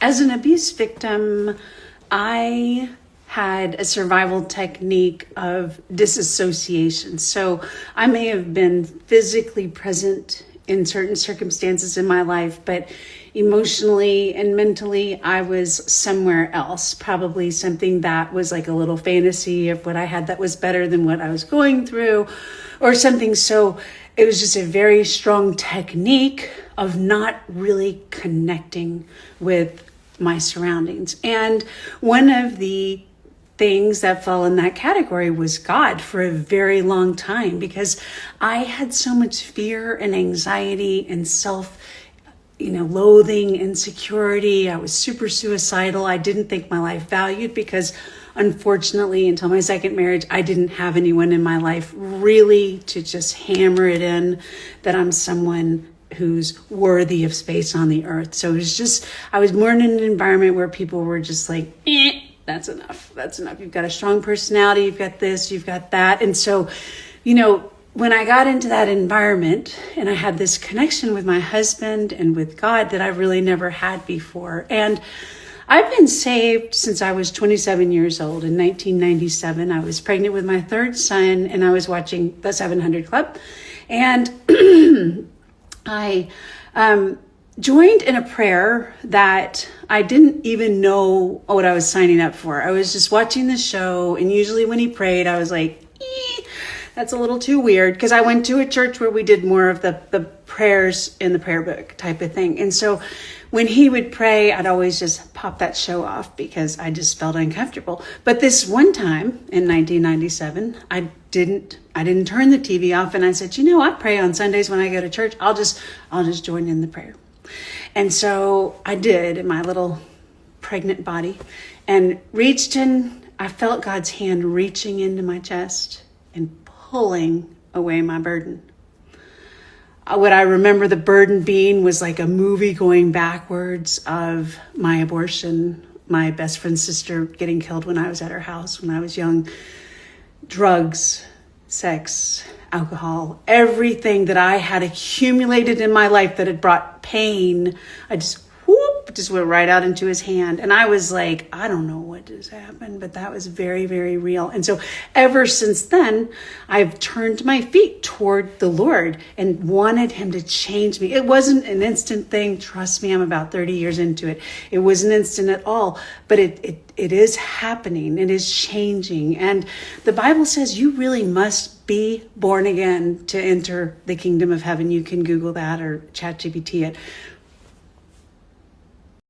As an abuse victim, I had a survival technique of disassociation. So I may have been physically present in certain circumstances in my life, but emotionally and mentally, I was somewhere else. Probably something that was like a little fantasy of what I had that was better than what I was going through, or something. So it was just a very strong technique of not really connecting with my surroundings. And one of the things that fell in that category was God for a very long time, because I had so much fear and anxiety and loathing, insecurity. I was super suicidal. I didn't think my life valued because, unfortunately, until my second marriage, I didn't have anyone in my life really to just hammer it in that I'm someone who's worthy of space on the earth. So it was just, I was born in an environment where people were just like, that's enough. That's enough. You've got a strong personality. You've got this, you've got that. And so, when I got into that environment and I had this connection with my husband and with God that I really never had before. And I've been saved since I was 27 years old. In 1997, I was pregnant with my third son and I was watching the 700 Club. And I joined in a prayer that I didn't even know what I was signing up for. I was just watching the show, and usually when he prayed, I was like, that's a little too weird, because I went to a church where we did more of the prayers in the prayer book type of thing. And so when he would pray, I'd always just pop that show off because I just felt uncomfortable. But this one time in 1997, I didn't turn the TV off, and I said, I pray on Sundays when I go to church. I'll just join in the prayer. And so I did, in my little pregnant body, and reached in. I felt God's hand reaching into my chest and pulling away my burden. What I remember the burden being was like a movie going backwards of my abortion, my best friend's sister getting killed when I was at her house when I was young, drugs, sex, alcohol, everything that I had accumulated in my life that had brought pain. I just went right out into his hand. And I was like, I don't know what just happened, but that was very, very real. And so ever since then, I've turned my feet toward the Lord and wanted him to change me. It wasn't an instant thing. Trust me, I'm about 30 years into it. It wasn't instant at all, but it is happening. It is changing. And the Bible says you really must be born again to enter the kingdom of heaven. You can Google that or ChatGPT it.